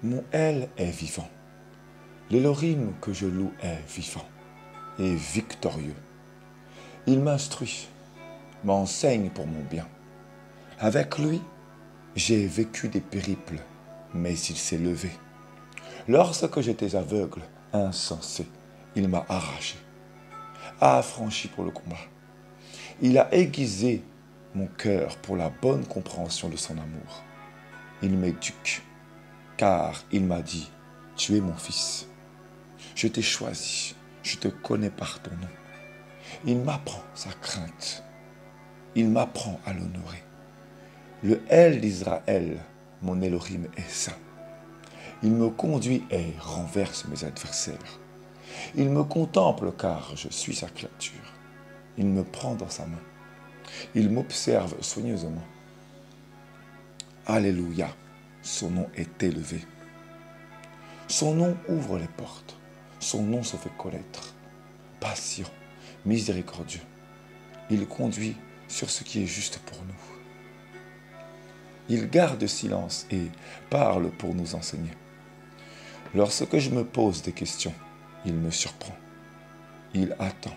Mon El est vivant. L'Élohim que je loue est vivant et victorieux. Il m'instruit, m'enseigne pour mon bien. Avec lui, j'ai vécu des périples, mais il s'est levé. Lorsque j'étais aveugle, insensé, il m'a arraché, a affranchi pour le combat. Il a aiguisé mon cœur pour la bonne compréhension de son amour. Il m'éduque, car il m'a dit, tu es mon fils. Je t'ai choisi, je te connais par ton nom. Il m'apprend sa crainte. Il m'apprend à l'honorer. Le El d'Israël, mon Elohim, est saint. Il me conduit et renverse mes adversaires. Il me contemple car je suis sa créature. Il me prend dans sa main. Il m'observe soigneusement. Alléluia, son nom est élevé. Son nom ouvre les portes. Son nom se fait connaître. Patient, miséricordieux. Il conduit sur ce qui est juste pour nous. Il garde silence et parle pour nous enseigner. Lorsque je me pose des questions, il me surprend. Il attend.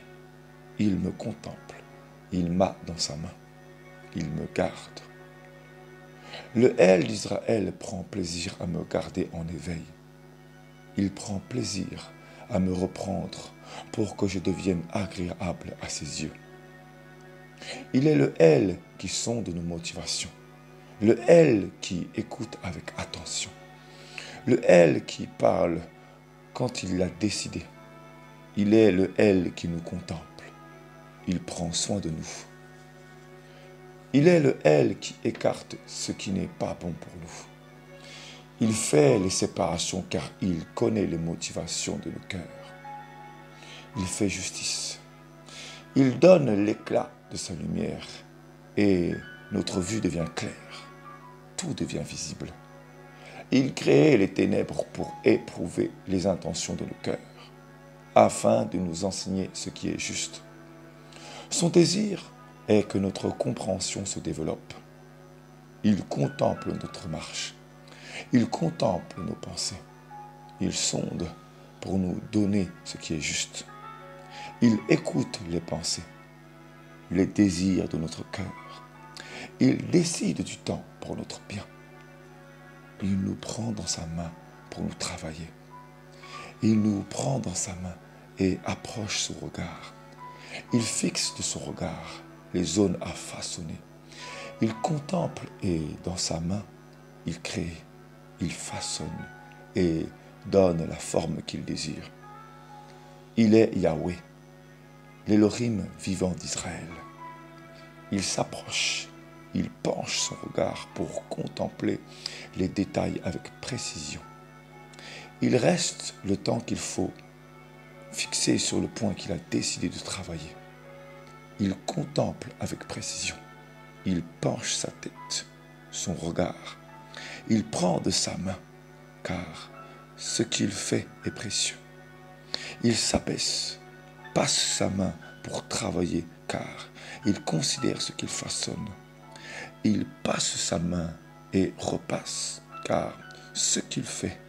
Il me contemple. Il m'a dans sa main. Il me garde. Le El d'Israël prend plaisir à me garder en éveil. Il prend plaisir à me reprendre pour que je devienne agréable à ses yeux. Il est le El qui sonde nos motivations. Le El qui écoute avec attention. Le El qui parle quand il l'a décidé. Il est le El qui nous contemple. Il prend soin de nous. Il est le El qui écarte ce qui n'est pas bon pour nous. Il fait les séparations car il connaît les motivations de nos cœurs. Il fait justice. Il donne l'éclat de sa lumière et notre vue devient claire. Tout devient visible. Il crée les ténèbres pour éprouver les intentions de nos cœurs, afin de nous enseigner ce qui est juste. Son désir est que notre compréhension se développe. Il contemple notre marche. Il contemple nos pensées. Il sonde pour nous donner ce qui est juste. Il écoute les pensées, les désirs de notre cœur. Il décide du temps pour notre bien. Il nous prend dans sa main pour nous travailler. Il nous prend dans sa main et approche son regard. Il fixe de son regard les zones à façonner. Il contemple et dans sa main, il crée, il façonne et donne la forme qu'il désire. Il est Yahweh, l'Élohim vivant d'Israël. Il s'approche, il penche son regard pour contempler les détails avec précision. Il reste le temps qu'il faut, fixé sur le point qu'il a décidé de travailler. Il contemple avec précision. Il penche sa tête, son regard. Il prend de sa main, car ce qu'il fait est précieux. Il s'abaisse, passe sa main pour travailler, car il considère ce qu'il façonne. Il passe sa main et repasse, car ce qu'il fait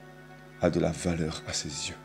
a de la valeur à ses yeux.